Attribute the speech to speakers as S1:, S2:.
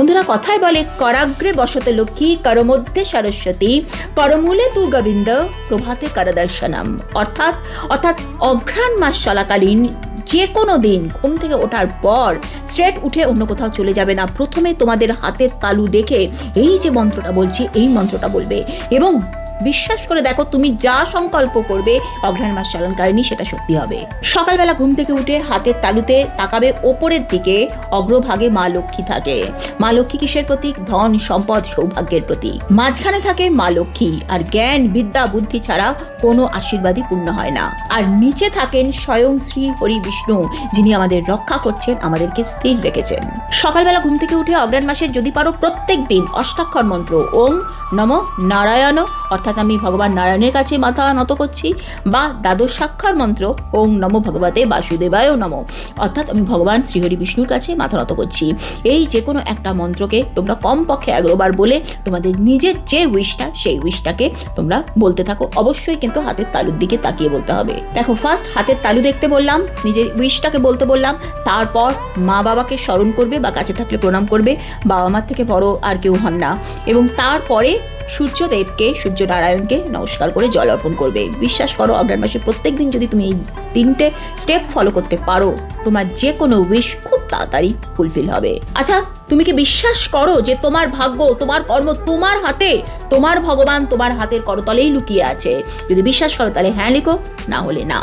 S1: বন্ধুরা, কথায় বলে कराग्रे बसते लक्ष्मी करमध्ये सरस्वती करमूले तू गोविंद प्रभाते करदर्शनम। অর্থাৎ অঘ্রাণ মাস চলাকালীন যে কোনো দিন ঘুম থেকে ওঠার পর স্ট্রেট উঠে অন্য কোথাও চলে যাবে না। প্রথমে তোমাদের হাতের তালু দেখে এই যে মন্ত্রটা বলছি এই মন্ত্রটা বলবে এবং বিশ্বাস করে দেখো তুমি যা সংকল্প করবে অঘ্রাণ মাস চলনকালীনই সেটা সত্যি হবে। সকালবেলা ঘুম থেকে উঠে হাতের তালুতে তাকাবে ওপরের দিকে, অগ্রভাগে মা লক্ষ্মী থাকে। মা লক্ষ্মী কিসের প্রতীক? ধন, সম্পদ, সৌভাগ্যের প্রতীক। মাঝখানে থাকে মা লক্ষ্মী, আর জ্ঞান, বিদ্যা, বুদ্ধি ছাড়া কোনো আশীর্বাদই পূর্ণ হয় না। আর নিচে থাকেন স্বয়ং শ্রী হরি বিষ্ণু, যিনি আমাদের রক্ষা করছেন, আমাদেরকে স্থির রেখেছেন। সকালবেলা ঘুম থেকে উঠে অঘ্রাণ মাসের যদি পারো প্রত্যেক দিন অষ্টাক্ষর মন্ত্র ওং নমো নারায়ণ, অর্থাৎ আমি ভগবান নারায়ণের কাছে মাথা নত করছি, বা দ্বাদশাক্ষর মন্ত্র ওং নমো ভগবতে বাসুদেবায় নমো, অর্থাৎ আমি ভগবান শ্রীহরি বিষ্ণুর কাছে মাথা নত করছি। এই যে কোনো একটা মন্ত্রকে তোমরা কমপক্ষে 11 বার বলে তোমাদের নিজের যে উইশটা সেই উইশটাকে তোমরা বলতে থাকো। অবশ্যই কিন্তু হাতের তালুর দিকে তাকিয়ে বলতে হবে। দেখো, ফার্স্ট হাতের তালু দেখতে বললাম, নিজের উইশটাকে বলতে বললাম, তারপর মা বাবাকে স্মরণ করবে বা কাছে থাকলে প্রণাম করবে, বাবা মার থেকে বড় আর কেউ হন না, এবং তারপরে সূর্যদেবকে, সূর্যনারায়ণকে নমস্কার করে জল অর্পণ করবে। বিশ্বাস করো, অঘ্রাণ মাসে প্রত্যেক দিন যদি তুমি এই 3টে স্টেপ ফলো করতে পারো, তোমার যে কোনো উইশ খুব তাড়াতাড়ি ফুলফিল হবে। আচ্ছা, তুমি কি বিশ্বাস করো যে তোমার ভাগ্য, তোমার কর্ম তোমার হাতে, তোমার ভগবান তোমার হাতের করতলেই লুকিয়ে আছে? যদি বিশ্বাস করো তাহলে হ্যাঁ লিখো, না হলে না।